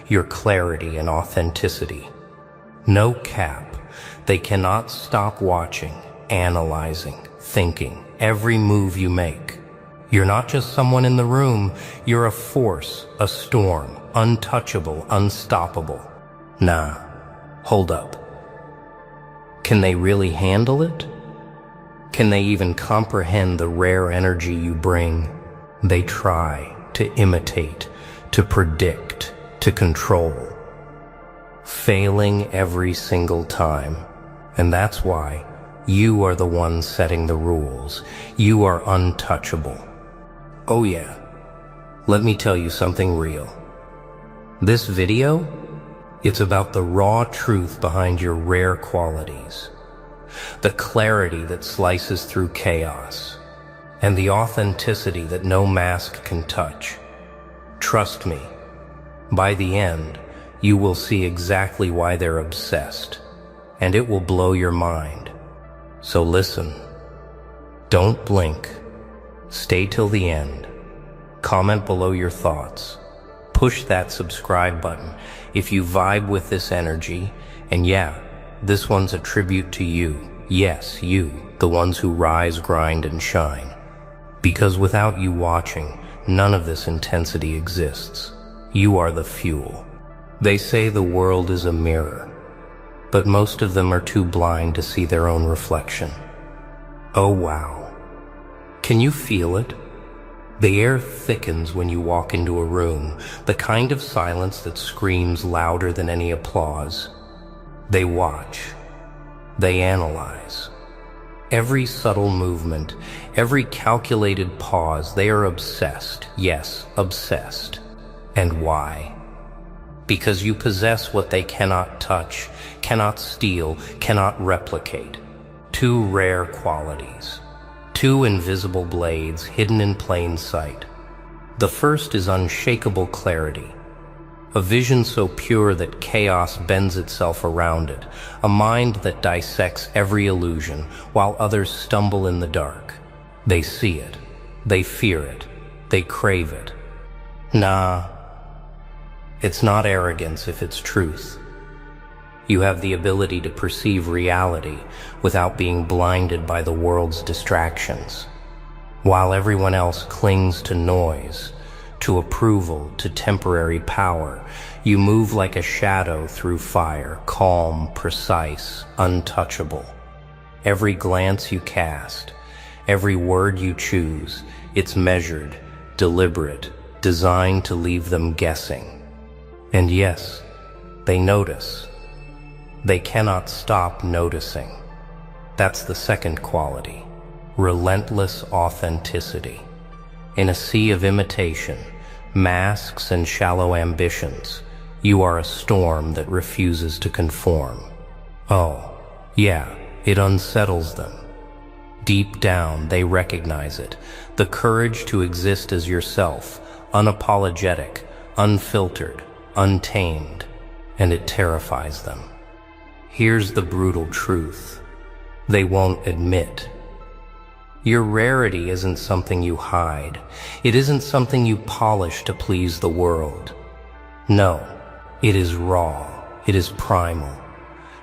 your clarity and authenticity. No cap. They cannot stop watching, analyzing, thinking, every move you make. You're not just someone in the room, you're a force, a storm, untouchable, unstoppable. Nah, hold up. Can they really handle it? Can they even comprehend the rare energy you bring? They try to imitate, to predict, to control, failing every single time. And that's why you are the one setting the rules. You are untouchable. Oh yeah, let me tell you something real. This video, it's about the raw truth behind your rare qualities, the clarity that slices through chaos, and the authenticity that no mask can touch. Trust me, by the end, you will see exactly why they're obsessed, and it will blow your mind. So listen, don't blink, stay till the end, comment below your thoughts, push that subscribe button if you vibe with this energy, and yeah, this one's a tribute to you. Yes, you, the ones who rise, grind, and shine. Because without you watching, none of this intensity exists. You are the fuel. They say the world is a mirror, but most of them are too blind to see their own reflection. Oh wow. Can you feel it? The air thickens when you walk into a room, the kind of silence that screams louder than any applause. They watch. They analyze. Every subtle movement, every calculated pause, they are obsessed. Yes, obsessed. And why? Because you possess what they cannot touch, cannot steal, cannot replicate. Two rare qualities. Two invisible blades hidden in plain sight. The first is unshakable clarity, a vision so pure that chaos bends itself around it, a mind that dissects every illusion while others stumble in the dark. They see it, they fear it, they crave it. Nah, it's not arrogance if it's truth. You have the ability to perceive reality without being blinded by the world's distractions. While everyone else clings to noise, to approval, to temporary power, you move like a shadow through fire, calm, precise, untouchable. Every glance you cast, every word you choose, it's measured, deliberate, designed to leave them guessing. And yes, they notice. They cannot stop noticing. That's the second quality, relentless authenticity. In a sea of imitation, masks, and shallow ambitions, you are a storm that refuses to conform. Oh, yeah, it unsettles them. Deep down, they recognize it, the courage to exist as yourself, unapologetic, unfiltered, untamed, and it terrifies them. Here's the brutal truth. They won't admit. Your rarity isn't something you hide. It isn't something you polish to please the world. No, it is raw. It is primal.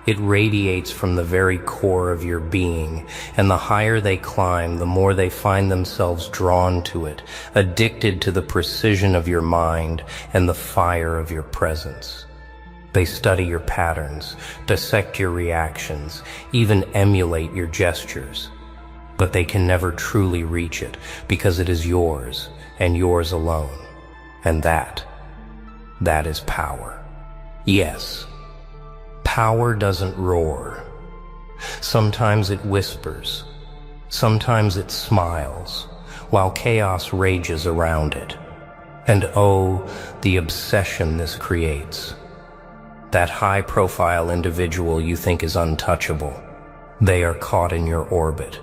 It radiates from the very core of your being, and the higher they climb, the more they find themselves drawn to it, addicted to the precision of your mind and the fire of your presence. They study your patterns, dissect your reactions, even emulate your gestures. But they can never truly reach it because it is yours and yours alone. And that is power. Yes, power doesn't roar. Sometimes it whispers. Sometimes it smiles, while chaos rages around it. And oh, the obsession this creates. That high-profile individual you think is untouchable, they are caught in your orbit,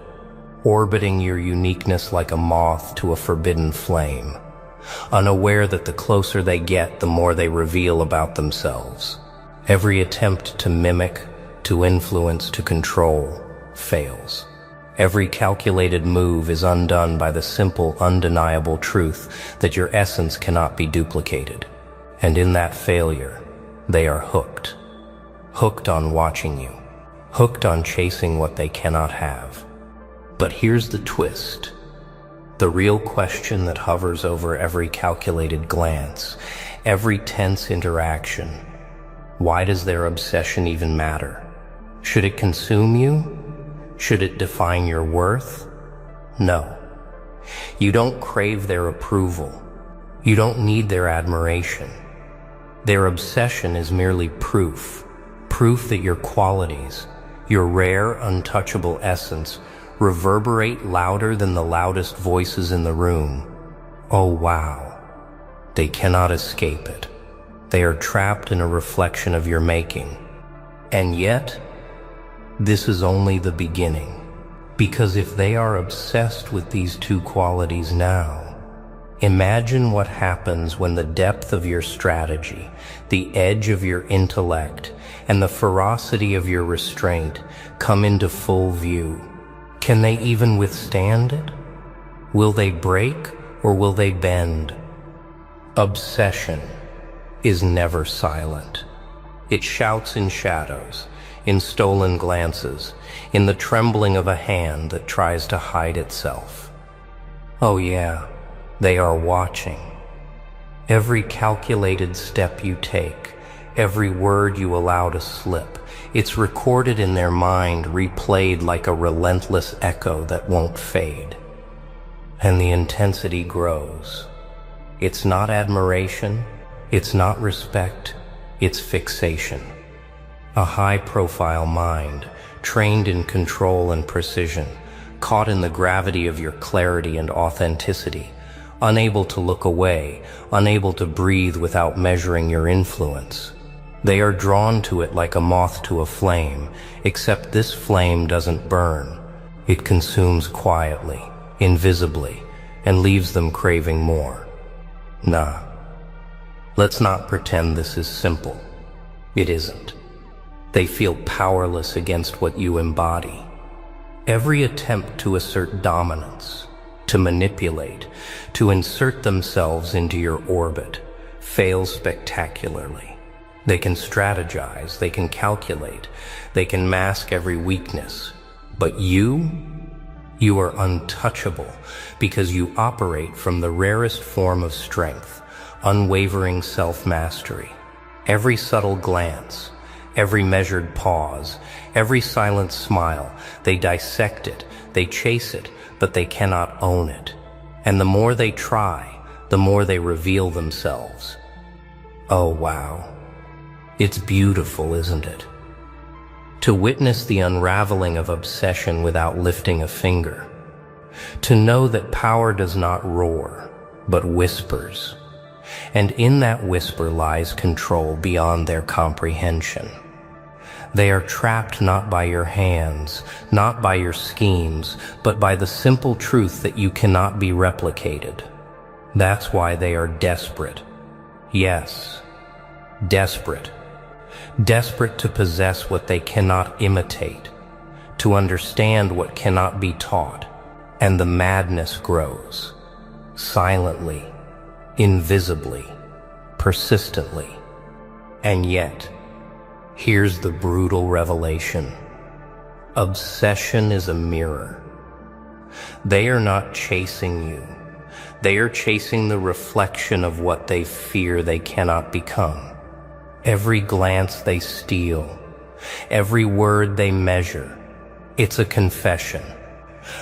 orbiting your uniqueness like a moth to a forbidden flame, unaware that the closer they get, the more they reveal about themselves. Every attempt to mimic, to influence, to control, fails. Every calculated move is undone by the simple, undeniable truth that your essence cannot be duplicated. And in that failure, they are hooked. Hooked on watching you. Hooked on chasing what they cannot have. But here's the twist. The real question that hovers over every calculated glance, every tense interaction. Why does their obsession even matter? Should it consume you? Should it define your worth? No. You don't crave their approval. You don't need their admiration. Their obsession is merely proof that your qualities, your rare, untouchable essence, reverberate louder than the loudest voices in the room. Oh wow. They cannot escape it. They are trapped in a reflection of your making. And yet, this is only the beginning. Because if they are obsessed with these two qualities now, imagine what happens when the depth of your strategy, the edge of your intellect, and the ferocity of your restraint come into full view. Can they even withstand it? Will they break or will they bend? Obsession is never silent. It shouts in shadows, in stolen glances, in the trembling of a hand that tries to hide itself. Oh yeah, they are watching. Every calculated step you take, every word you allow to slip, it's recorded in their mind, replayed like a relentless echo that won't fade. And the intensity grows. It's not admiration, it's not respect, it's fixation. A high-profile mind, trained in control and precision, caught in the gravity of your clarity and authenticity, unable to look away, unable to breathe without measuring your influence. They are drawn to it like a moth to a flame, except this flame doesn't burn. It consumes quietly, invisibly, and leaves them craving more. Nah. Let's not pretend this is simple. It isn't. They feel powerless against what you embody. Every attempt to assert dominance, to manipulate, to insert themselves into your orbit, fails spectacularly. They can strategize, they can calculate, they can mask every weakness. But you are untouchable because you operate from the rarest form of strength, unwavering self-mastery. Every subtle glance, every measured pause, every silent smile, they dissect it, they chase it, but they cannot own it. And the more they try, the more they reveal themselves. Oh wow. It's beautiful, isn't it? To witness the unraveling of obsession without lifting a finger. To know that power does not roar, but whispers. And in that whisper lies control beyond their comprehension. They are trapped not by your hands, not by your schemes, but by the simple truth that you cannot be replicated. That's why they are desperate. Yes, desperate. Desperate to possess what they cannot imitate, to understand what cannot be taught, and the madness grows, silently, invisibly, persistently. And yet, here's the brutal revelation. Obsession is a mirror. They are not chasing you. They are chasing the reflection of what they fear they cannot become. Every glance they steal, every word they measure, it's a confession.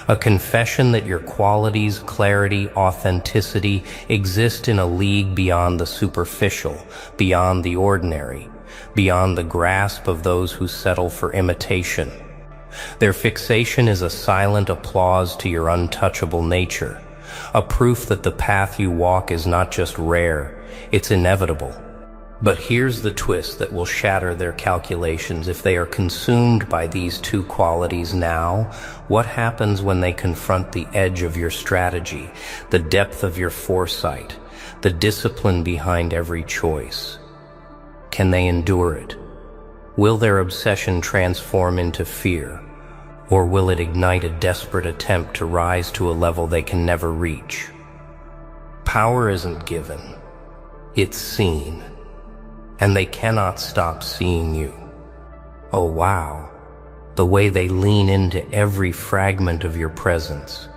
A confession that your qualities, clarity, authenticity exist in a league beyond the superficial, beyond the ordinary, beyond the grasp of those who settle for imitation. Their fixation is a silent applause to your untouchable nature, a proof that the path you walk is not just rare, it's inevitable. But here's the twist that will shatter their calculations. If they are consumed by these two qualities now, what happens when they confront the edge of your strategy, the depth of your foresight, the discipline behind every choice? Can they endure it? Will their obsession transform into fear, or will it ignite a desperate attempt to rise to a level they can never reach? Power isn't given. it's seen, and they cannot stop seeing you. Oh wow, the way they lean into every fragment of your presence.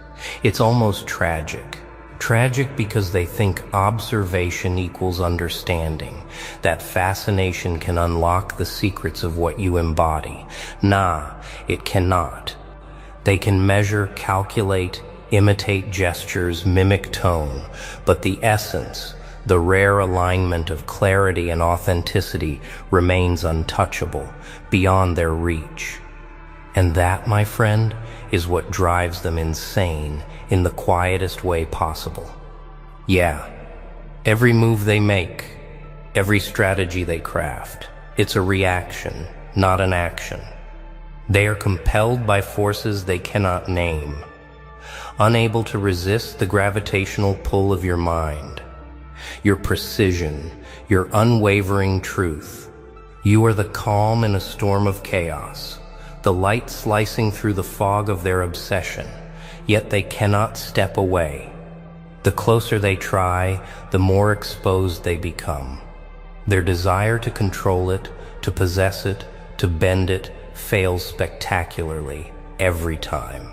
It's almost tragic. Tragic because they think observation equals understanding, that fascination can unlock the secrets of what you embody. Nah, it cannot. They can measure, calculate, imitate gestures, mimic tone, but the essence, the rare alignment of clarity and authenticity remains untouchable, beyond their reach. And that, my friend, is what drives them insane in the quietest way possible. Yeah, every move they make, every strategy they craft, it's a reaction, not an action. They are compelled by forces they cannot name, unable to resist the gravitational pull of your mind, your precision, your unwavering truth. You are the calm in a storm of chaos, the light slicing through the fog of their obsession, yet they cannot step away. The closer they try, the more exposed they become. Their desire to control it, to possess it, to bend it, fails spectacularly every time.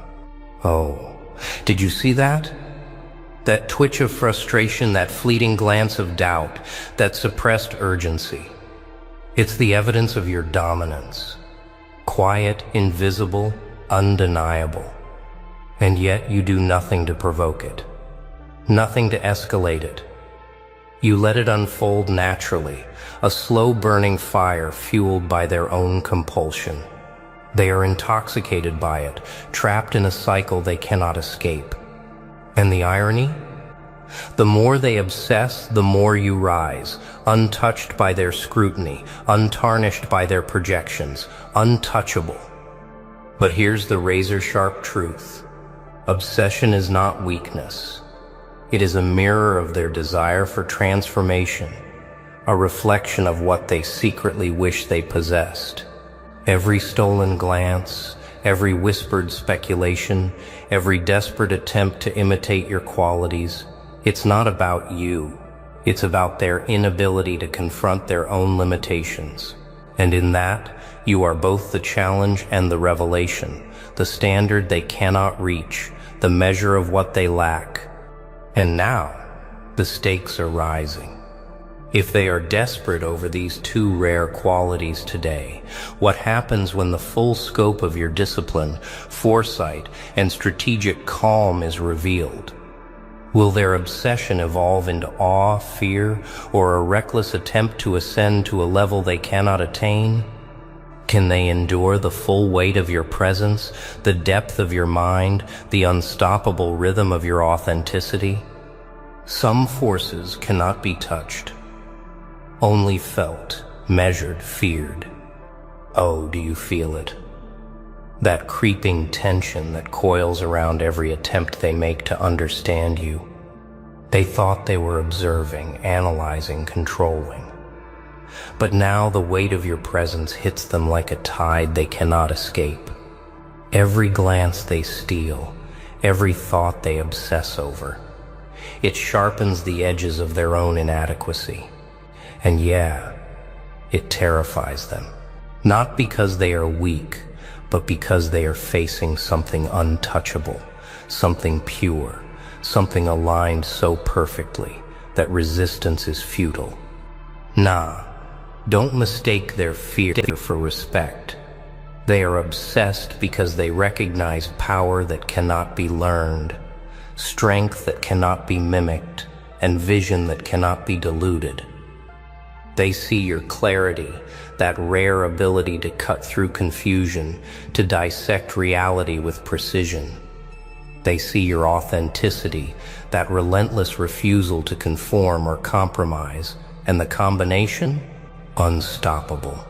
Oh, did you see that? That twitch of frustration, that fleeting glance of doubt, that suppressed urgency. It's the evidence of your dominance. Quiet, invisible, undeniable. And yet you do nothing to provoke it. Nothing to escalate it. You let it unfold naturally, a slow-burning fire fueled by their own compulsion. They are intoxicated by it, trapped in a cycle they cannot escape. And the irony? The more they obsess, the more you rise, untouched by their scrutiny, untarnished by their projections, untouchable. But here's the razor-sharp truth. Obsession is not weakness. It is a mirror of their desire for transformation, a reflection of what they secretly wish they possessed. Every stolen glance, every whispered speculation, every desperate attempt to imitate your qualities, it's not about you. It's about their inability to confront their own limitations. And in that, you are both the challenge and the revelation, the standard they cannot reach, the measure of what they lack. And now, the stakes are rising. If they are desperate over these two rare qualities today, what happens when the full scope of your discipline, foresight, and strategic calm is revealed? Will their obsession evolve into awe, fear, or a reckless attempt to ascend to a level they cannot attain? Can they endure the full weight of your presence, the depth of your mind, the unstoppable rhythm of your authenticity? Some forces cannot be touched, only felt, measured, feared. Oh, do you feel it? That creeping tension that coils around every attempt they make to understand you. They thought they were observing, analyzing, controlling. But now the weight of your presence hits them like a tide they cannot escape. Every glance they steal, every thought they obsess over, it sharpens the edges of their own inadequacy. And yeah, it terrifies them. Not because they are weak, but because they are facing something untouchable, something pure, something aligned so perfectly that resistance is futile. Nah, don't mistake their fear for respect. They are obsessed because they recognize power that cannot be learned, strength that cannot be mimicked, and vision that cannot be diluted. They see your clarity, that rare ability to cut through confusion, to dissect reality with precision. They see your authenticity, that relentless refusal to conform or compromise, and the combination? Unstoppable.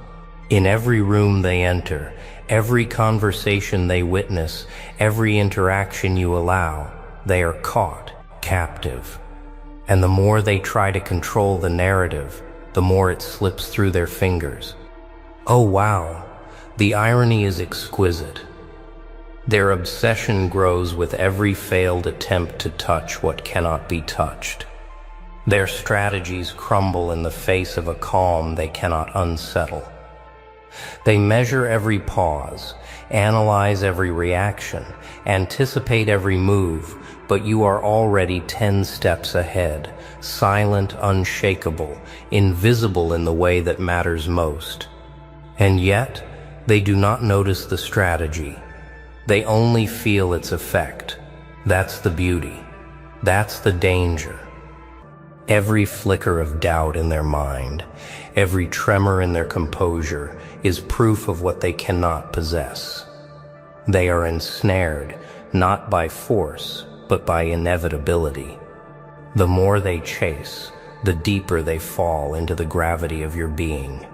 In every room they enter, every conversation they witness, every interaction you allow, they are caught, captive. And the more they try to control the narrative, the more it slips through their fingers. Oh wow, the irony is exquisite. Their obsession grows with every failed attempt to touch what cannot be touched. Their strategies crumble in the face of a calm they cannot unsettle. They measure every pause, analyze every reaction, anticipate every move, but you are already 10 steps ahead, silent, unshakable, invisible in the way that matters most. And yet, they do not notice the strategy. They only feel its effect. That's the beauty. That's the danger. Every flicker of doubt in their mind, every tremor in their composure is proof of what they cannot possess. They are ensnared, not by force, but by inevitability. The more they chase, the deeper they fall into the gravity of your being.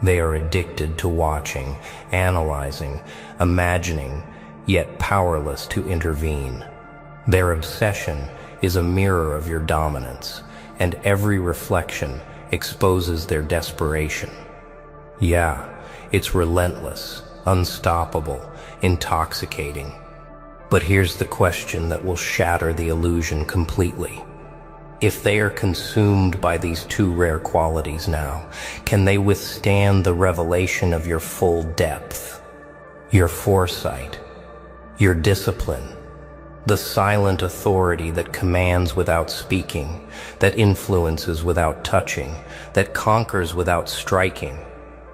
They are addicted to watching, analyzing, imagining, yet powerless to intervene. Their obsession is a mirror of your dominance, and every reflection exposes their desperation. Yeah, it's relentless, unstoppable, intoxicating. But here's the question that will shatter the illusion completely. If they are consumed by these two rare qualities now, can they withstand the revelation of your full depth, your foresight, your discipline, the silent authority that commands without speaking, that influences without touching, that conquers without striking?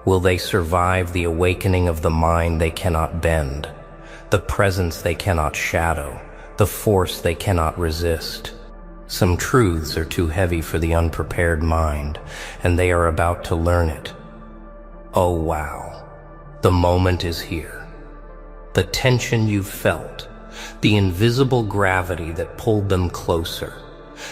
Will they survive the awakening of the mind they cannot bend, the presence they cannot shadow, the force they cannot resist? Some truths are too heavy for the unprepared mind, and they are about to learn it. Oh wow, the moment is here. The tension you've felt, the invisible gravity that pulled them closer,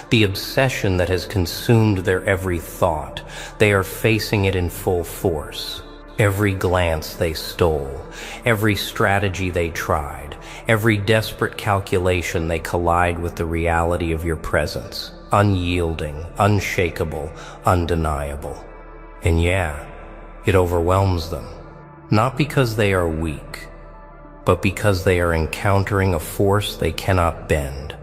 the obsession that has consumed their every thought, they are facing it in full force. Every glance they stole, every strategy they tried, every desperate calculation, they collide with the reality of your presence, unyielding, unshakable, undeniable. And yeah, it overwhelms them, not because they are weak, but because they are encountering a force they cannot bend,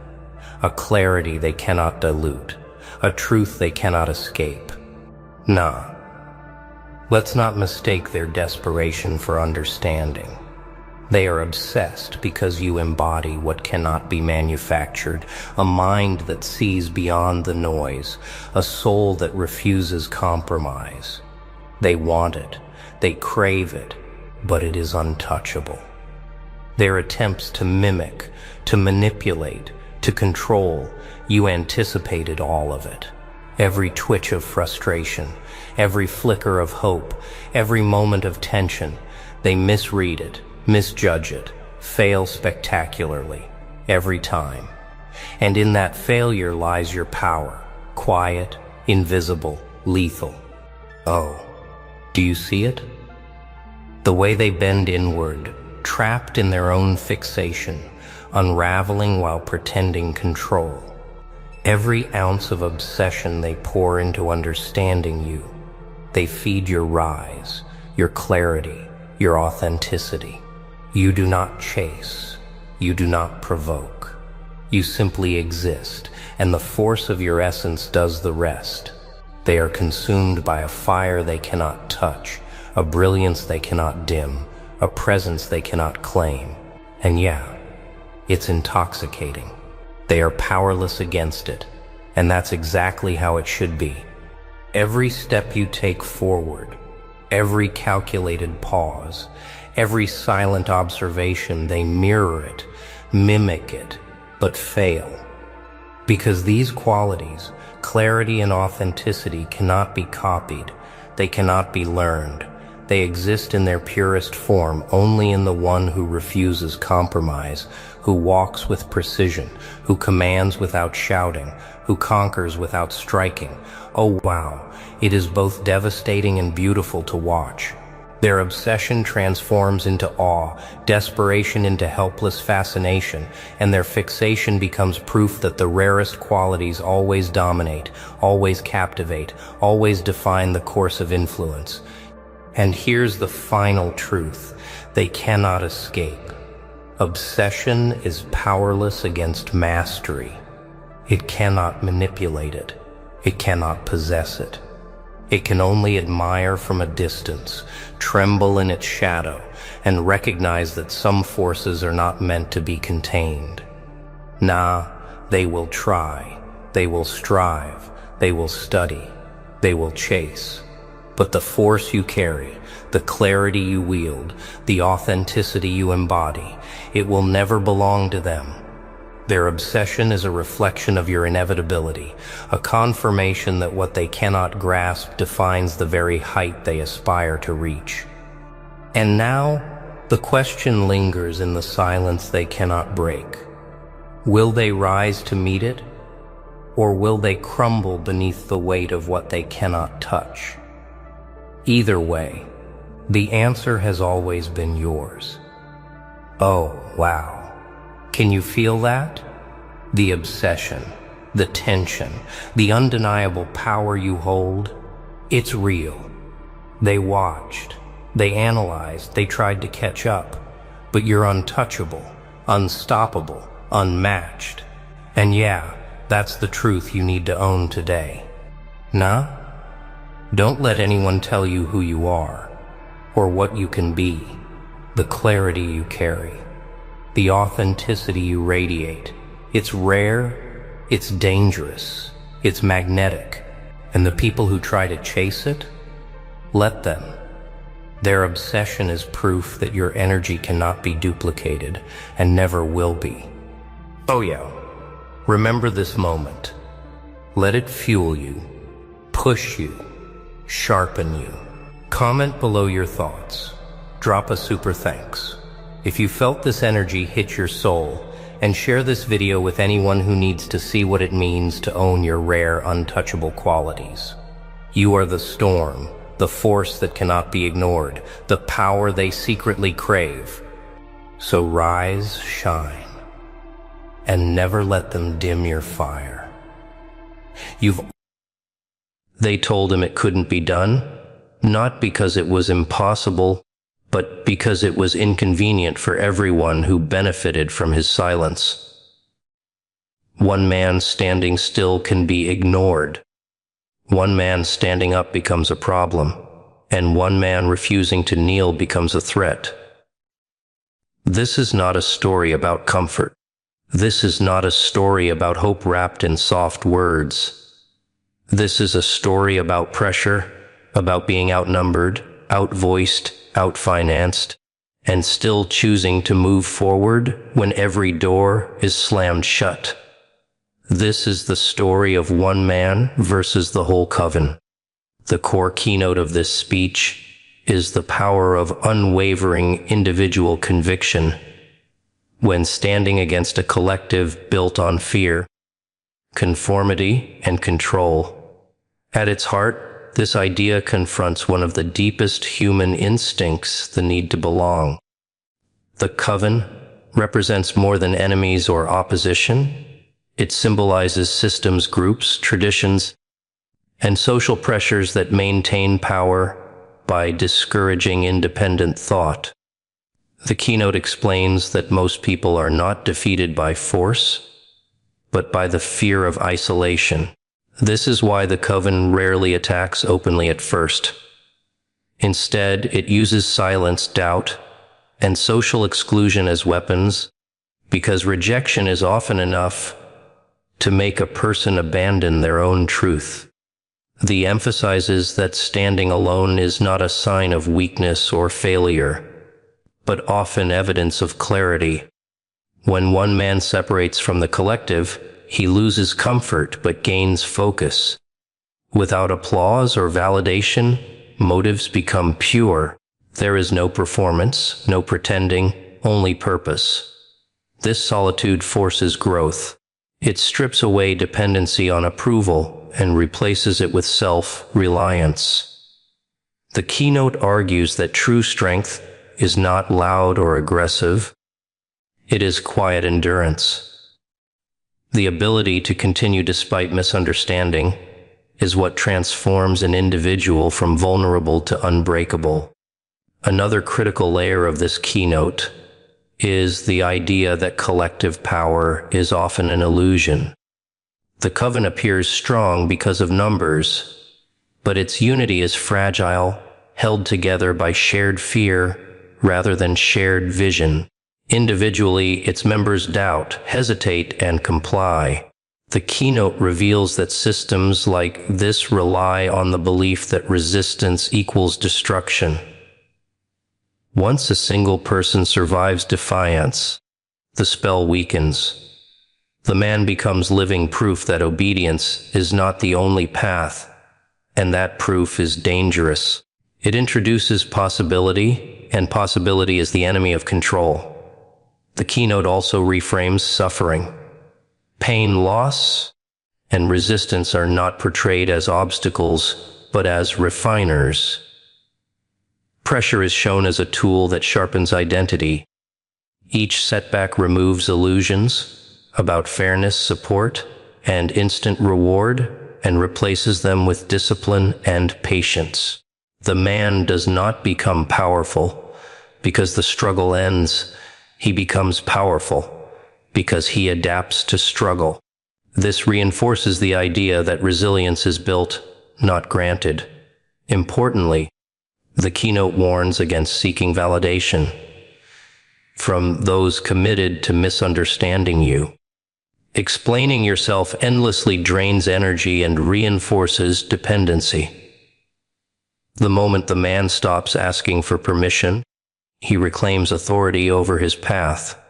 a clarity they cannot dilute, a truth they cannot escape. Nah. Let's not mistake their desperation for understanding. They are obsessed because you embody what cannot be manufactured, a mind that sees beyond the noise, a soul that refuses compromise. They want it, they crave it, but it is untouchable. Their attempts to mimic, to manipulate, to control, you anticipated all of it. Every twitch of frustration, every flicker of hope, every moment of tension, they misread it, misjudge it, fail spectacularly, every time. And in that failure lies your power, quiet, invisible, lethal. Oh, do you see it? The way they bend inward, trapped in their own fixation, unraveling while pretending control. Every ounce of obsession they pour into understanding you. They feed your rise, your clarity, your authenticity. You do not chase. You do not provoke. You simply exist, and the force of your essence does the rest. They are consumed by a fire they cannot touch, a brilliance they cannot dim, a presence they cannot claim. And yeah, it's intoxicating. They are powerless against it, and that's exactly how it should be. Every step you take forward, every calculated pause, every silent observation, they mirror it, mimic it, but fail. Because these qualities, clarity and authenticity, cannot be copied, they cannot be learned. They exist in their purest form only in the one who refuses compromise, who walks with precision, who commands without shouting, who conquers without striking. Oh wow, it is both devastating and beautiful to watch. Their obsession transforms into awe, desperation into helpless fascination, and their fixation becomes proof that the rarest qualities always dominate, always captivate, always define the course of influence. And here's the final truth they cannot escape. Obsession is powerless against mastery. It cannot manipulate it. It cannot possess it. It can only admire from a distance, tremble in its shadow, and recognize that some forces are not meant to be contained. Nah, they will try, they will strive, they will study, they will chase. But the force you carry, the clarity you wield, the authenticity you embody, it will never belong to them. Their obsession is a reflection of your inevitability, a confirmation that what they cannot grasp defines the very height they aspire to reach. And now, the question lingers in the silence they cannot break. Will they rise to meet it, or will they crumble beneath the weight of what they cannot touch? Either way, the answer has always been yours. Oh, wow. Can you feel that? The obsession, the tension, the undeniable power you hold, it's real. They watched, they analyzed, they tried to catch up, but you're untouchable, unstoppable, unmatched. And yeah, that's the truth you need to own today. Nah? Don't let anyone tell you who you are, or what you can be, the clarity you carry, the authenticity you radiate. It's rare, it's dangerous, it's magnetic, and the people who try to chase it, let them. Their obsession is proof that your energy cannot be duplicated and never will be. Oh yeah, remember this moment. Let it fuel you, push you, sharpen you. Comment below your thoughts. Drop a super thanks. If you felt this energy hit your soul, and share this video with anyone who needs to see what it means to own your rare, untouchable qualities. You are the storm, the force that cannot be ignored, the power they secretly crave. So rise, shine, and never let them dim your fire. They told him it couldn't be done, not because it was impossible, but because it was inconvenient for everyone who benefited from his silence. One man standing still can be ignored. One man standing up becomes a problem, and one man refusing to kneel becomes a threat. This is not a story about comfort. This is not a story about hope wrapped in soft words. This is a story about pressure, about being outnumbered, outvoiced, outfinanced, and still choosing to move forward when every door is slammed shut. This is the story of one man versus the whole coven. The core keynote of this speech is the power of unwavering individual conviction when standing against a collective built on fear, conformity, and control. At its heart, this idea confronts one of the deepest human instincts, the need to belong. The coven represents more than enemies or opposition. It symbolizes systems, groups, traditions, and social pressures that maintain power by discouraging independent thought. The keynote explains that most people are not defeated by force, but by the fear of isolation. This is why the coven rarely attacks openly at first. Instead, it uses silence, doubt, and social exclusion as weapons, because rejection is often enough to make a person abandon their own truth. The emphasizes that standing alone is not a sign of weakness or failure, but often evidence of clarity. When one man separates from the collective, he loses comfort but gains focus. Without applause or validation, motives become pure. There is no performance, no pretending, only purpose. This solitude forces growth. It strips away dependency on approval and replaces it with self-reliance. The keynote argues that true strength is not loud or aggressive. It is quiet endurance. The ability to continue despite misunderstanding is what transforms an individual from vulnerable to unbreakable. Another critical layer of this keynote is the idea that collective power is often an illusion. The coven appears strong because of numbers, but its unity is fragile, held together by shared fear rather than shared vision. Individually, its members doubt, hesitate, and comply. The keynote reveals that systems like this rely on the belief that resistance equals destruction. Once a single person survives defiance, the spell weakens. The man becomes living proof that obedience is not the only path, and that proof is dangerous. It introduces possibility, and possibility is the enemy of control. The keynote also reframes suffering. Pain, loss, and resistance are not portrayed as obstacles, but as refiners. Pressure is shown as a tool that sharpens identity. Each setback removes illusions about fairness, support, and instant reward, and replaces them with discipline and patience. The man does not become powerful because the struggle ends. He becomes powerful because he adapts to struggle. This reinforces the idea that resilience is built, not granted. Importantly, the keynote warns against seeking validation from those committed to misunderstanding you. Explaining yourself endlessly drains energy and reinforces dependency. The moment the man stops asking for permission, he reclaims authority over his path.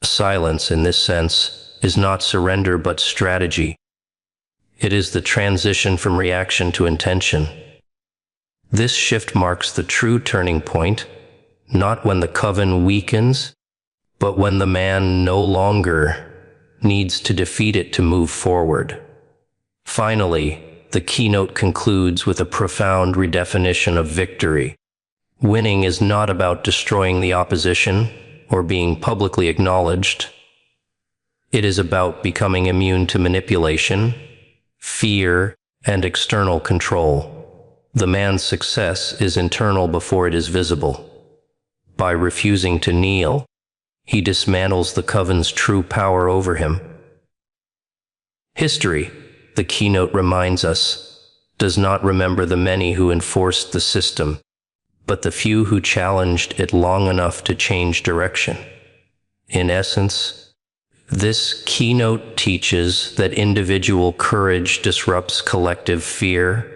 Silence, in this sense, is not surrender but strategy. It is the transition from reaction to intention. This shift marks the true turning point, not when the coven weakens, but when the man no longer needs to defeat it to move forward. Finally, the keynote concludes with a profound redefinition of victory. Winning is not about destroying the opposition or being publicly acknowledged. It is about becoming immune to manipulation, fear, and external control. The man's success is internal before it is visible. By refusing to kneel, he dismantles the coven's true power over him. History, the keynote reminds us, does not remember the many who enforced the system, but the few who challenged it long enough to change direction. In essence, this keynote teaches that individual courage disrupts collective fear,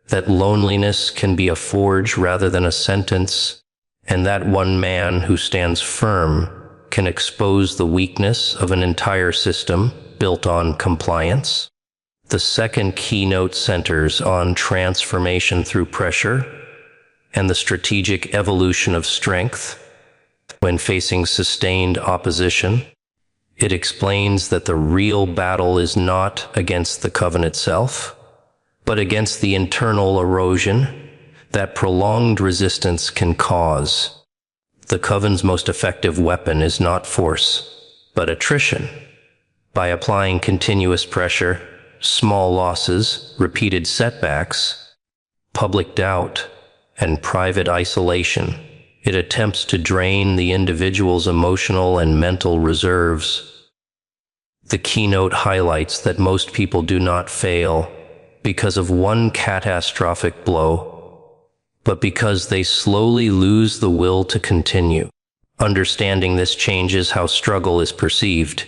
that loneliness can be a forge rather than a sentence, and that one man who stands firm can expose the weakness of an entire system built on compliance. The second keynote centers on transformation through pressure and the strategic evolution of strength when facing sustained opposition. It explains that the real battle is not against the coven itself, but against the internal erosion that prolonged resistance can cause. The coven's most effective weapon is not force, but attrition. By applying continuous pressure, small losses, repeated setbacks, public doubt, and private isolation, it attempts to drain the individual's emotional and mental reserves. The keynote highlights that most people do not fail because of one catastrophic blow, but because they slowly lose the will to continue. Understanding this changes how struggle is perceived.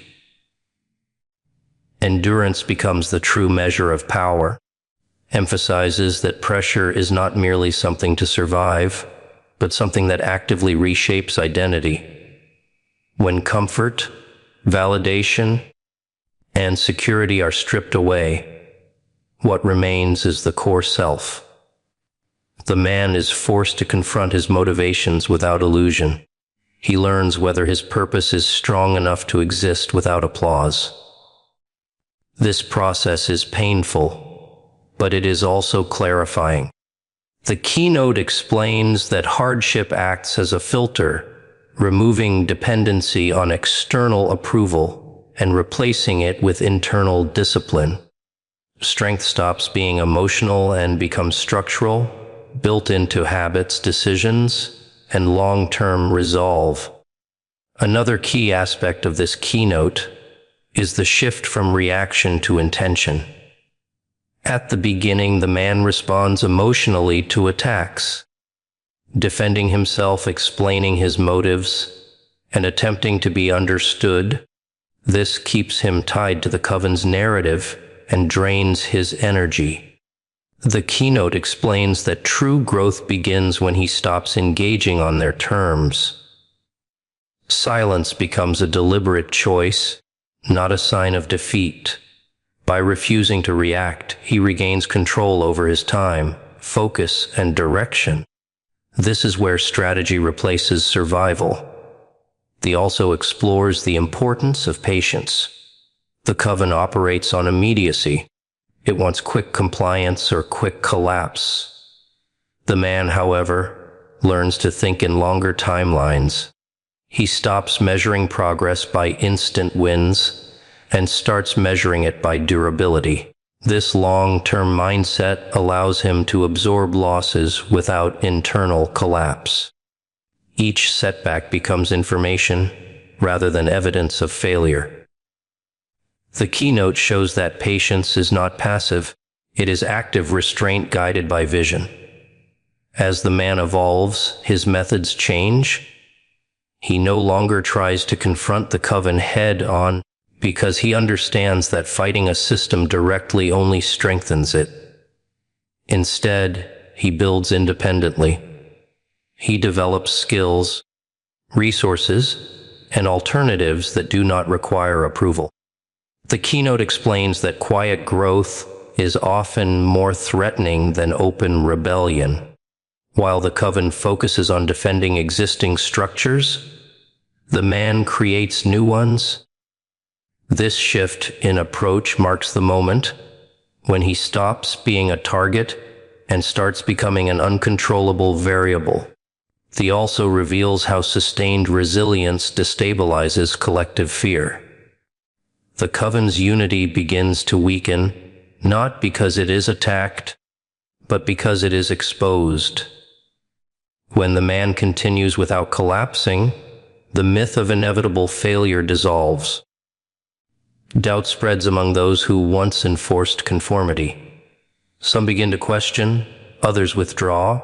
Endurance becomes the true measure of power, emphasizes that pressure is not merely something to survive, but something that actively reshapes identity. When comfort, validation, and security are stripped away, what remains is the core self. The man is forced to confront his motivations without illusion. He learns whether his purpose is strong enough to exist without applause. This process is painful, but it is also clarifying. The keynote explains that hardship acts as a filter, removing dependency on external approval and replacing it with internal discipline. Strength stops being emotional and becomes structural, built into habits, decisions, and long-term resolve. Another key aspect of this keynote is the shift from reaction to intention. At the beginning, the man responds emotionally to attacks, defending himself, explaining his motives, and attempting to be understood. This keeps him tied to the coven's narrative and drains his energy. The keynote explains that true growth begins when he stops engaging on their terms. Silence becomes a deliberate choice, not a sign of defeat. By refusing to react, he regains control over his time, focus, and direction. This is where strategy replaces survival. He also explores the importance of patience. The coven operates on immediacy. It wants quick compliance or quick collapse. The man, however, learns to think in longer timelines. He stops measuring progress by instant wins and starts measuring it by durability. This long-term mindset allows him to absorb losses without internal collapse. Each setback becomes information rather than evidence of failure. The keynote shows that patience is not passive, it is active restraint guided by vision. As the man evolves, his methods change. He no longer tries to confront the coven head-on because he understands that fighting a system directly only strengthens it. Instead, he builds independently. He develops skills, resources, and alternatives that do not require approval. The keynote explains that quiet growth is often more threatening than open rebellion. While the coven focuses on defending existing structures, the man creates new ones. This shift in approach marks the moment when he stops being a target and starts becoming an uncontrollable variable. He also reveals how sustained resilience destabilizes collective fear. The coven's unity begins to weaken, not because it is attacked, but because it is exposed. When the man continues without collapsing, the myth of inevitable failure dissolves. Doubt spreads among those who once enforced conformity. Some begin to question, others withdraw,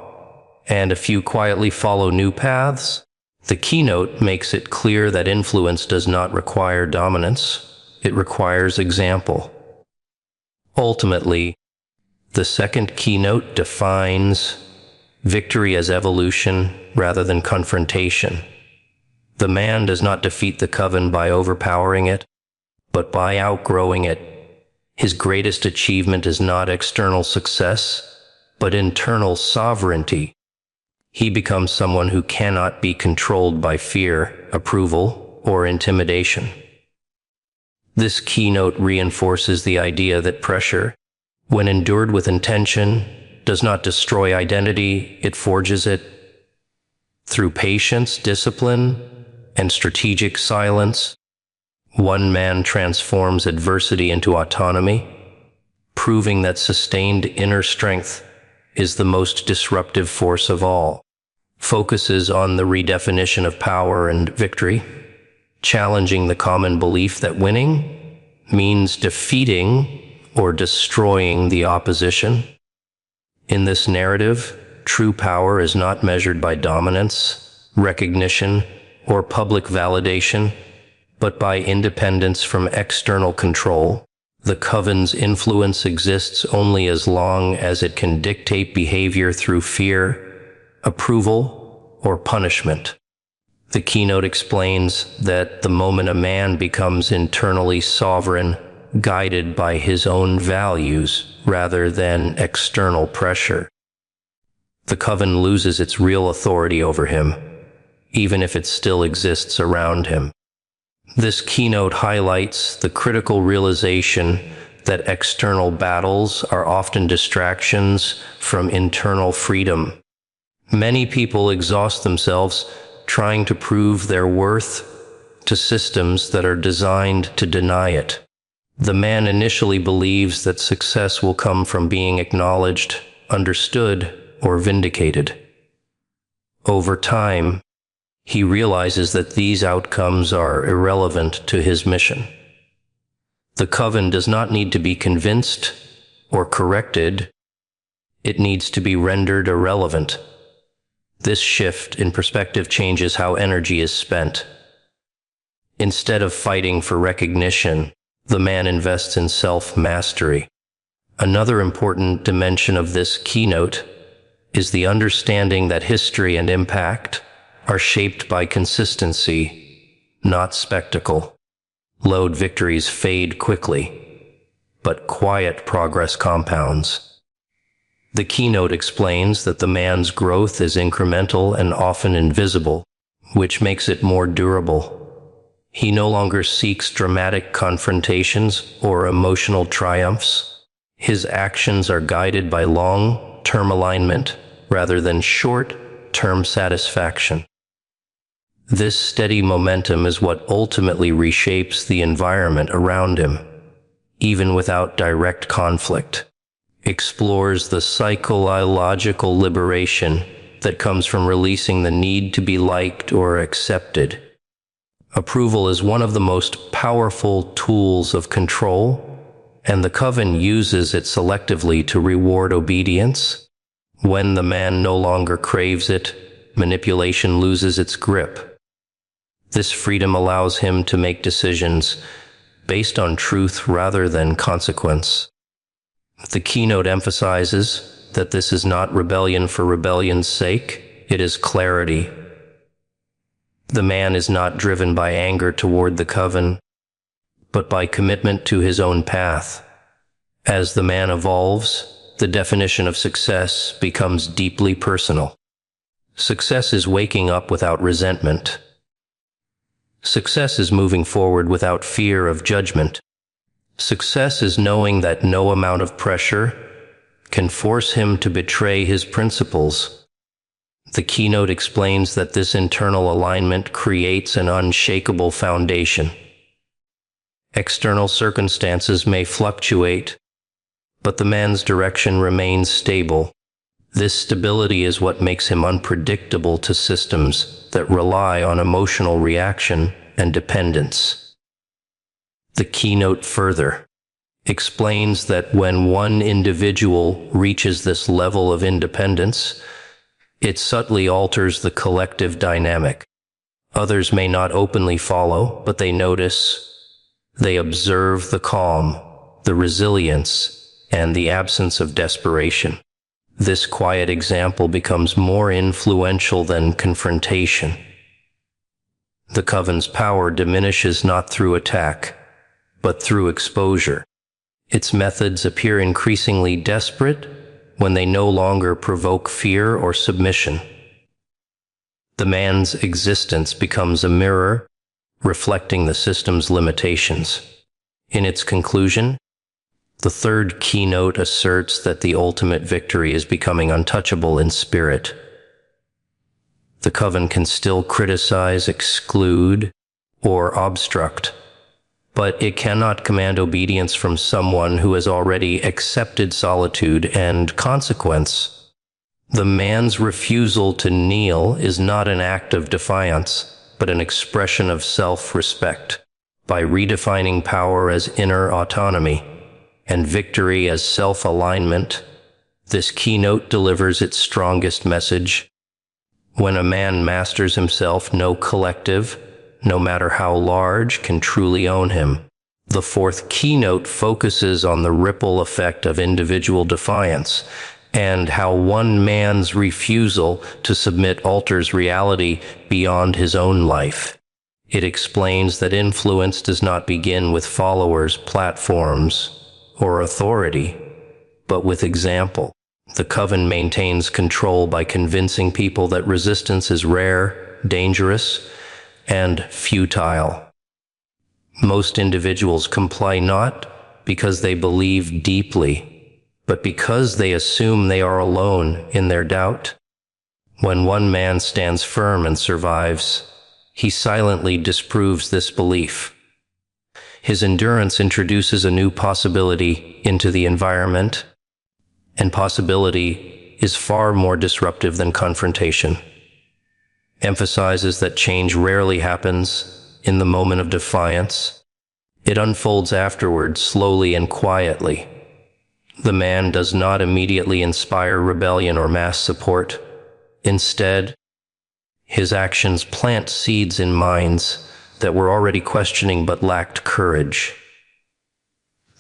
and a few quietly follow new paths. The keynote makes it clear that influence does not require dominance, it requires example. Ultimately, the second keynote defines victory as evolution rather than confrontation. The man does not defeat the coven by overpowering it, but by outgrowing it. His greatest achievement is not external success, but internal sovereignty. He becomes someone who cannot be controlled by fear, approval, or intimidation. This keynote reinforces the idea that pressure, when endured with intention, does not destroy identity, it forges it. Through patience, discipline, and strategic silence, one man transforms adversity into autonomy, proving that sustained inner strength is the most disruptive force of all. Focuses on the redefinition of power and victory, challenging the common belief that winning means defeating or destroying the opposition. In this narrative, true power is not measured by dominance, recognition, or public validation, but by independence from external control. The coven's influence exists only as long as it can dictate behavior through fear, approval, or punishment. The keynote explains that the moment a man becomes internally sovereign, guided by his own values rather than external pressure, the coven loses its real authority over him, even if it still exists around him. This keynote highlights the critical realization that external battles are often distractions from internal freedom. Many people exhaust themselves trying to prove their worth to systems that are designed to deny it. The man initially believes that success will come from being acknowledged, understood, or vindicated. Over time, he realizes that these outcomes are irrelevant to his mission. The coven does not need to be convinced or corrected. It needs to be rendered irrelevant. This shift in perspective changes how energy is spent. Instead of fighting for recognition, the man invests in self-mastery. Another important dimension of this keynote is the understanding that history and impact are shaped by consistency, not spectacle. Loud victories fade quickly, but quiet progress compounds. The keynote explains that the man's growth is incremental and often invisible, which makes it more durable. He no longer seeks dramatic confrontations or emotional triumphs. His actions are guided by long-term alignment rather than short-term satisfaction. This steady momentum is what ultimately reshapes the environment around him, even without direct conflict. Explores the psychological liberation that comes from releasing the need to be liked or accepted. Approval is one of the most powerful tools of control, and the coven uses it selectively to reward obedience. When the man no longer craves it, manipulation loses its grip. This freedom allows him to make decisions based on truth rather than consequence. The keynote emphasizes that this is not rebellion for rebellion's sake, it is clarity. The man is not driven by anger toward the coven, but by commitment to his own path. As the man evolves, the definition of success becomes deeply personal. Success is waking up without resentment. Success is moving forward without fear of judgment. Success is knowing that no amount of pressure can force him to betray his principles. The keynote explains that this internal alignment creates an unshakable foundation. External circumstances may fluctuate, but the man's direction remains stable. This stability is what makes him unpredictable to systems that rely on emotional reaction and dependence. The keynote further explains that when one individual reaches this level of independence, it subtly alters the collective dynamic. Others may not openly follow, but they notice, they observe the calm, the resilience, and the absence of desperation. This quiet example becomes more influential than confrontation. The coven's power diminishes not through attack, but through exposure. Its methods appear increasingly desperate when they no longer provoke fear or submission. The man's existence becomes a mirror, reflecting the system's limitations. In its conclusion, the third keynote asserts that the ultimate victory is becoming untouchable in spirit. The coven can still criticize, exclude, or obstruct, but it cannot command obedience from someone who has already accepted solitude and consequence. The man's refusal to kneel is not an act of defiance, but an expression of self-respect. By redefining power as inner autonomy and victory as self-alignment, this keynote delivers its strongest message. When a man masters himself, no collective, no matter how large, can truly own him. The fourth keynote focuses on the ripple effect of individual defiance and how one man's refusal to submit alters reality beyond his own life. It explains that influence does not begin with followers, platforms, or authority, but with example. The coven maintains control by convincing people that resistance is rare, dangerous, and futile. Most individuals comply not because they believe deeply, but because they assume they are alone in their doubt. When one man stands firm and survives, he silently disproves this belief. His endurance introduces a new possibility into the environment, and possibility is far more disruptive than confrontation. Emphasizes that change rarely happens in the moment of defiance. It unfolds afterward, slowly and quietly. The man does not immediately inspire rebellion or mass support. Instead, his actions plant seeds in minds that were already questioning but lacked courage.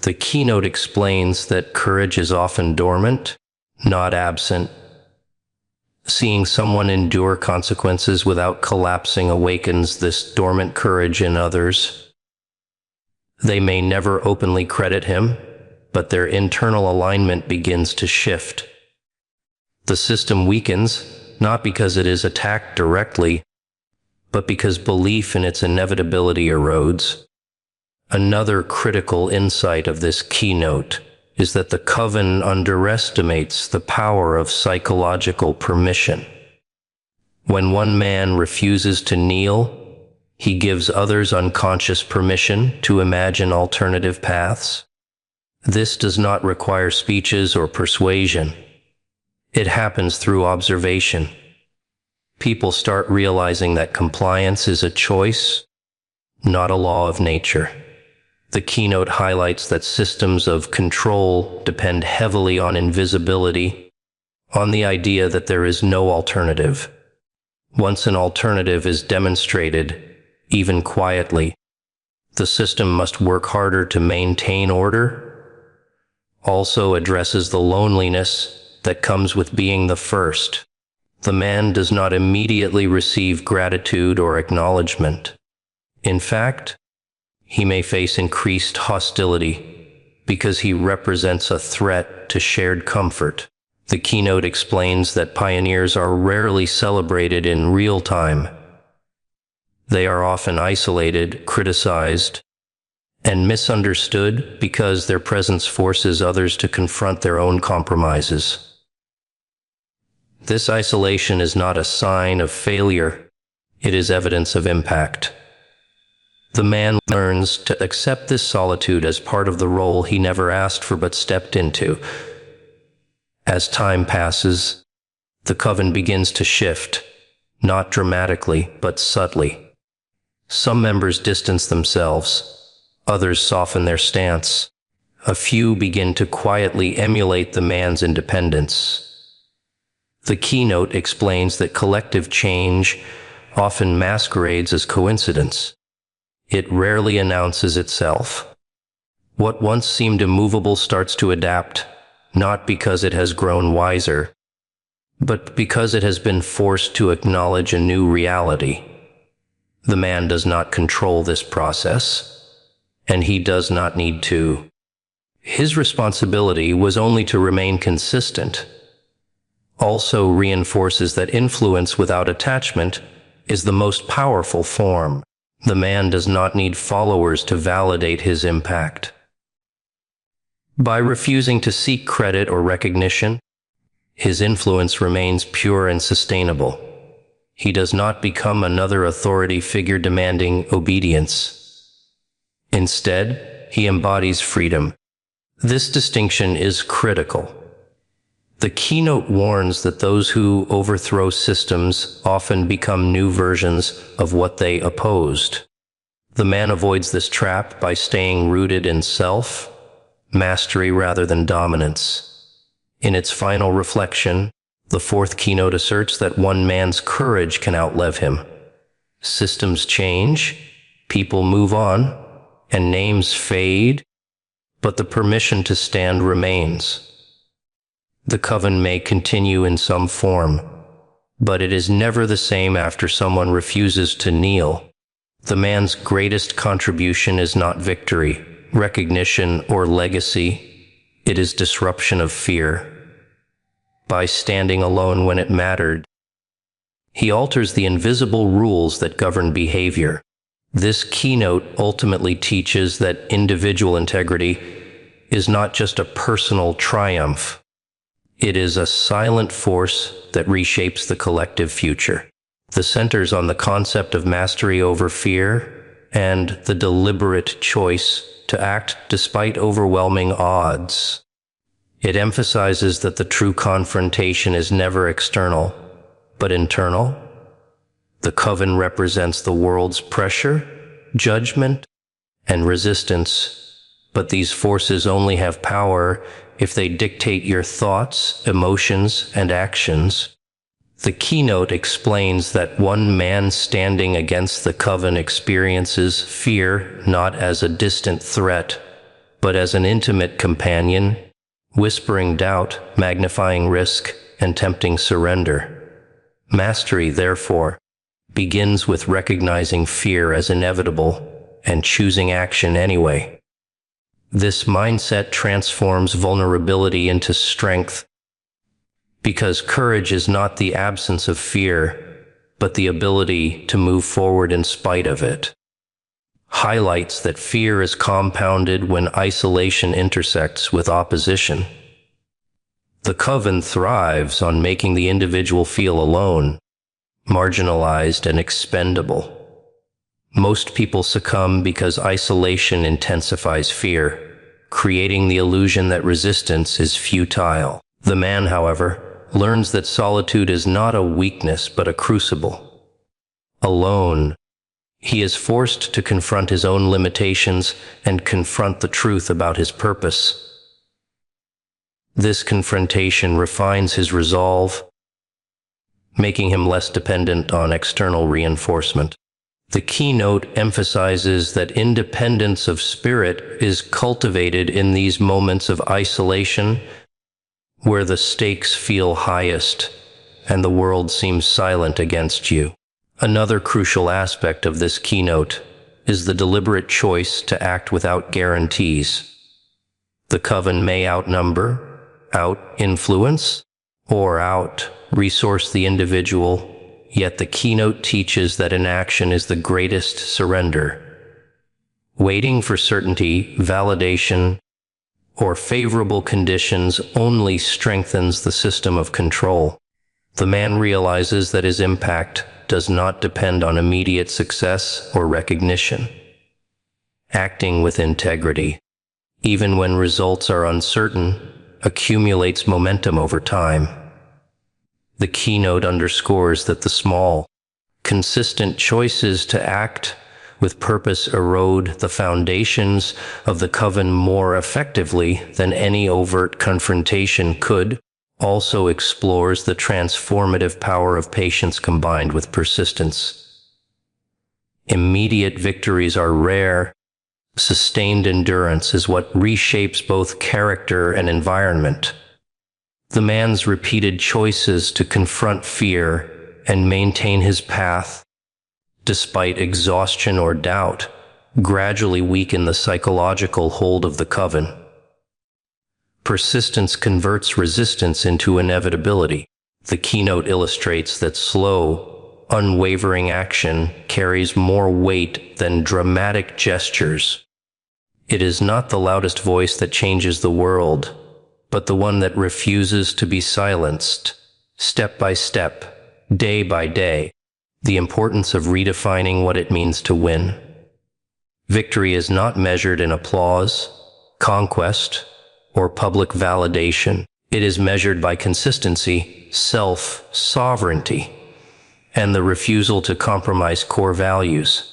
The keynote explains that courage is often dormant, not absent. Seeing someone endure consequences without collapsing awakens this dormant courage in others. They may never openly credit him, but their internal alignment begins to shift. The system weakens, not because it is attacked directly, but because belief in its inevitability erodes. Another critical insight of this keynote is that the coven underestimates the power of psychological permission. When one man refuses to kneel, he gives others unconscious permission to imagine alternative paths. This does not require speeches or persuasion. It happens through observation. People start realizing that compliance is a choice, not a law of nature. The keynote highlights that systems of control depend heavily on invisibility, on the idea that there is no alternative. Once an alternative is demonstrated, even quietly, the system must work harder to maintain order. Also addresses the loneliness that comes with being the first. The man does not immediately receive gratitude or acknowledgement. In fact, he may face increased hostility because he represents a threat to shared comfort. The keynote explains that pioneers are rarely celebrated in real time. They are often isolated, criticized, and misunderstood because their presence forces others to confront their own compromises. This isolation is not a sign of failure, it is evidence of impact. The man learns to accept this solitude as part of the role he never asked for but stepped into. As time passes, the coven begins to shift, not dramatically, but subtly. Some members distance themselves, others soften their stance. A few begin to quietly emulate the man's independence. The keynote explains that collective change often masquerades as coincidence. It rarely announces itself. What once seemed immovable starts to adapt, not because it has grown wiser, but because it has been forced to acknowledge a new reality. The man does not control this process, and he does not need to. His responsibility was only to remain consistent. Also reinforces that influence without attachment is the most powerful form. The man does not need followers to validate his impact. By refusing to seek credit or recognition, his influence remains pure and sustainable. He does not become another authority figure demanding obedience. Instead, he embodies freedom. This distinction is critical. The keynote warns that those who overthrow systems often become new versions of what they opposed. The man avoids this trap by staying rooted in self, mastery rather than dominance. In its final reflection, the fourth keynote asserts that one man's courage can outlive him. Systems change, people move on, and names fade, but the permission to stand remains. The coven may continue in some form, but it is never the same after someone refuses to kneel. The man's greatest contribution is not victory, recognition, or legacy. It is disruption of fear. By standing alone when it mattered, he alters the invisible rules that govern behavior. This keynote ultimately teaches that individual integrity is not just a personal triumph. It is a silent force that reshapes the collective future. The centers on the concept of mastery over fear and the deliberate choice to act despite overwhelming odds. It emphasizes that the true confrontation is never external, but internal. The coven represents the world's pressure, judgment, and resistance, but these forces only have power if they dictate your thoughts, emotions, and actions. The keynote explains that one man standing against the coven experiences fear not as a distant threat, but as an intimate companion, whispering doubt, magnifying risk, and tempting surrender. Mastery, therefore, begins with recognizing fear as inevitable and choosing action anyway. This mindset transforms vulnerability into strength, because courage is not the absence of fear, but the ability to move forward in spite of it. Highlights that fear is compounded when isolation intersects with opposition. The coven thrives on making the individual feel alone, marginalized, and expendable. Most people succumb because isolation intensifies fear, creating the illusion that resistance is futile. The man, however, learns that solitude is not a weakness but a crucible. Alone, he is forced to confront his own limitations and confront the truth about his purpose. This confrontation refines his resolve, making him less dependent on external reinforcement. The keynote emphasizes that independence of spirit is cultivated in these moments of isolation, where the stakes feel highest and the world seems silent against you. Another crucial aspect of this keynote is the deliberate choice to act without guarantees. The coven may outnumber, out-influence, or out-resource the individual, yet the keynote teaches that inaction is the greatest surrender. Waiting for certainty, validation, or favorable conditions only strengthens the system of control. The man realizes that his impact does not depend on immediate success or recognition. Acting with integrity, even when results are uncertain, accumulates momentum over time. The keynote underscores that the small, consistent choices to act with purpose erode the foundations of the coven more effectively than any overt confrontation could. Also explores the transformative power of patience combined with persistence. Immediate victories are rare. Sustained endurance is what reshapes both character and environment. The man's repeated choices to confront fear and maintain his path, despite exhaustion or doubt, gradually weaken the psychological hold of the coven. Persistence converts resistance into inevitability. The keynote illustrates that slow, unwavering action carries more weight than dramatic gestures. It is not the loudest voice that changes the world, but the one that refuses to be silenced, step by step, day by day. The importance of redefining what it means to win. Victory is not measured in applause, conquest, or public validation. It is measured by consistency, self-sovereignty, and the refusal to compromise core values.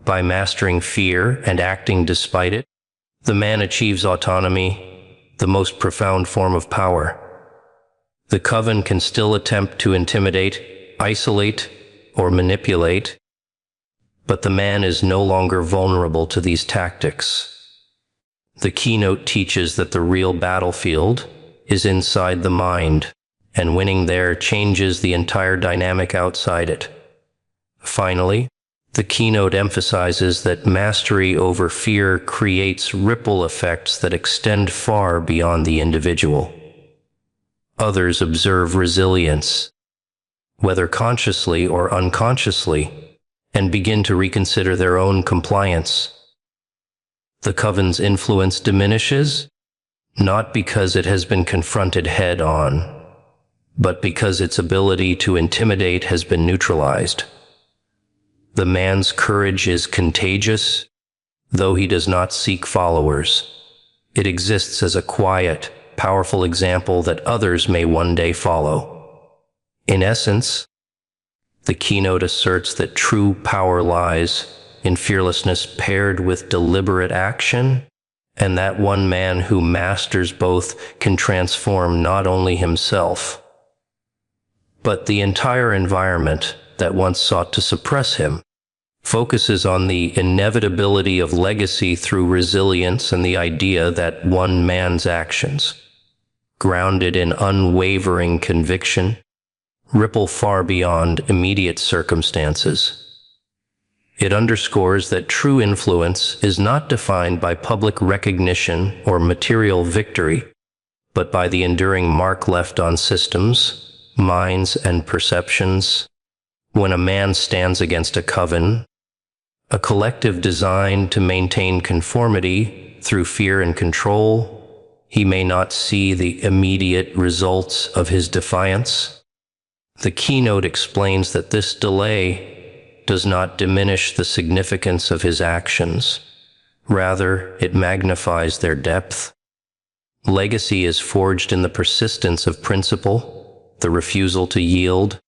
By mastering fear and acting despite it, the man achieves autonomy, the most profound form of power. The coven can still attempt to intimidate, isolate, or manipulate, but the man is no longer vulnerable to these tactics. The keynote teaches that the real battlefield is inside the mind, and winning there changes the entire dynamic outside it. Finally, the keynote emphasizes that mastery over fear creates ripple effects that extend far beyond the individual. Others observe resilience, whether consciously or unconsciously, and begin to reconsider their own compliance. The coven's influence diminishes, not because it has been confronted head-on, but because its ability to intimidate has been neutralized. The man's courage is contagious, though he does not seek followers. It exists as a quiet, powerful example that others may one day follow. In essence, the keynote asserts that true power lies in fearlessness paired with deliberate action, and that one man who masters both can transform not only himself, but the entire environment that once sought to suppress him. Focuses on the inevitability of legacy through resilience and the idea that one man's actions, grounded in unwavering conviction, ripple far beyond immediate circumstances. It underscores that true influence is not defined by public recognition or material victory, but by the enduring mark left on systems, minds, and perceptions. When a man stands against a coven, a collective designed to maintain conformity through fear and control, he may not see the immediate results of his defiance. The keynote explains that this delay does not diminish the significance of his actions. Rather, it magnifies their depth. Legacy is forged in the persistence of principle, the refusal to yield,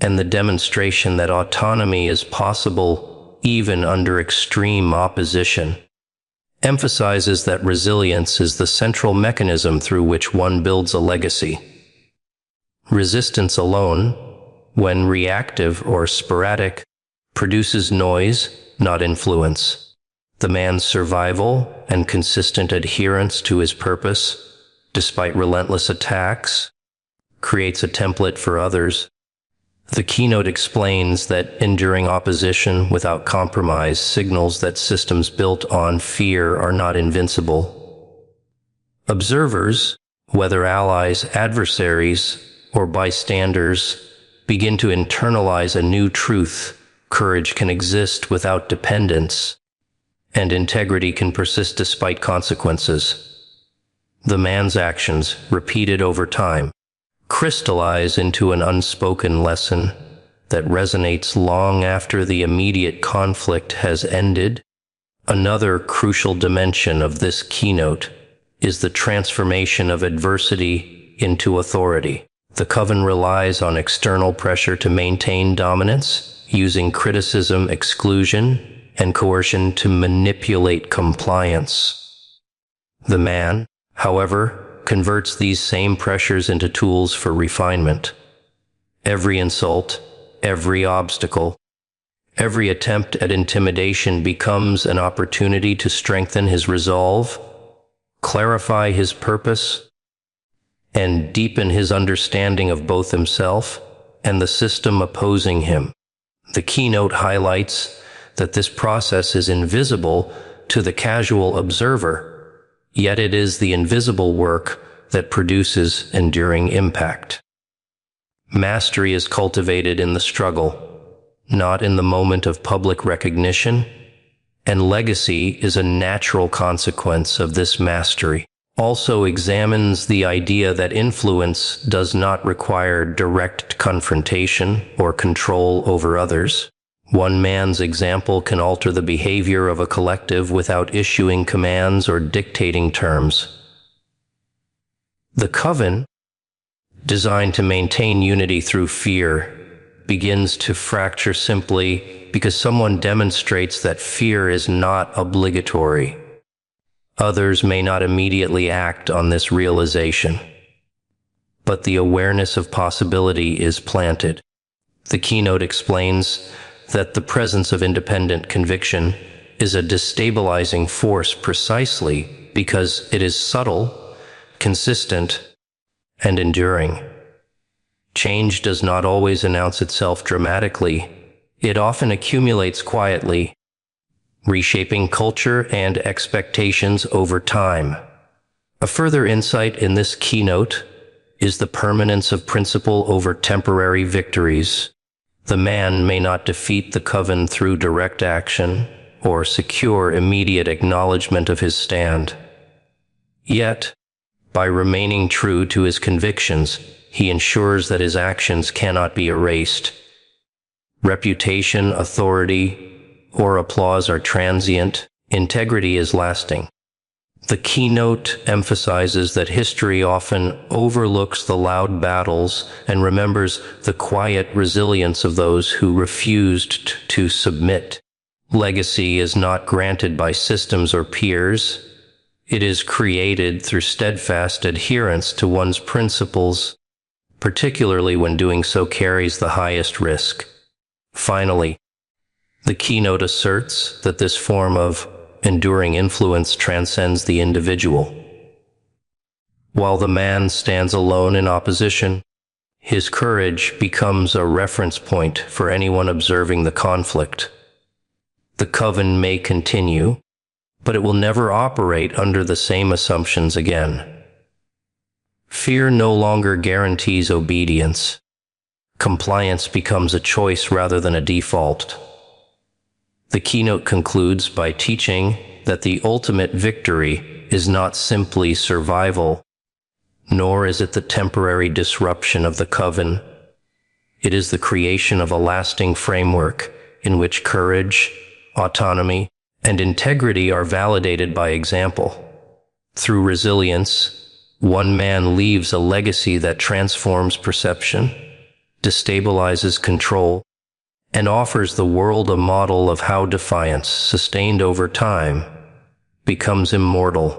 and the demonstration that autonomy is possible even under extreme opposition. Emphasizes that resilience is the central mechanism through which one builds a legacy. Resistance alone, when reactive or sporadic, produces noise, not influence. The man's survival and consistent adherence to his purpose, despite relentless attacks, creates a template for others. The keynote explains that enduring opposition without compromise signals that systems built on fear are not invincible. Observers, whether allies, adversaries, or bystanders, begin to internalize a new truth: courage can exist without dependence, and integrity can persist despite consequences. The man's actions, repeated over time, crystallize into an unspoken lesson that resonates long after the immediate conflict has ended. Another crucial dimension of this keynote is the transformation of adversity into authority. The coven relies on external pressure to maintain dominance, using criticism, exclusion, and coercion to manipulate compliance. The man, however, converts these same pressures into tools for refinement. Every insult, every obstacle, every attempt at intimidation becomes an opportunity to strengthen his resolve, clarify his purpose, and deepen his understanding of both himself and the system opposing him. The keynote highlights that this process is invisible to the casual observer, yet it is the invisible work that produces enduring impact. Mastery is cultivated in the struggle, not in the moment of public recognition, and legacy is a natural consequence of this mastery. Also examines the idea that influence does not require direct confrontation or control over others. One man's example can alter the behavior of a collective without issuing commands or dictating terms. The coven, designed to maintain unity through fear, begins to fracture simply because someone demonstrates that fear is not obligatory. Others may not immediately act on this realization, but the awareness of possibility is planted. The keynote explains that the presence of independent conviction is a destabilizing force precisely because it is subtle, consistent, and enduring. Change does not always announce itself dramatically. It often accumulates quietly, reshaping culture and expectations over time. A further insight in this keynote is the permanence of principle over temporary victories. The man may not defeat the coven through direct action or secure immediate acknowledgement of his stand. Yet, by remaining true to his convictions, he ensures that his actions cannot be erased. Reputation, authority, or applause are transient. Integrity is lasting. The keynote emphasizes that history often overlooks the loud battles and remembers the quiet resilience of those who refused to submit. Legacy is not granted by systems or peers. It is created through steadfast adherence to one's principles, particularly when doing so carries the highest risk. Finally, the keynote asserts that this form of enduring influence transcends the individual. While the man stands alone in opposition, his courage becomes a reference point for anyone observing the conflict. The coven may continue, but it will never operate under the same assumptions again. Fear no longer guarantees obedience. Compliance becomes a choice rather than a default. The keynote concludes by teaching that the ultimate victory is not simply survival, nor is it the temporary disruption of the coven. It is the creation of a lasting framework in which courage, autonomy, and integrity are validated by example. Through resilience, one man leaves a legacy that transforms perception, destabilizes control, and offers the world a model of how defiance, sustained over time, becomes immortal.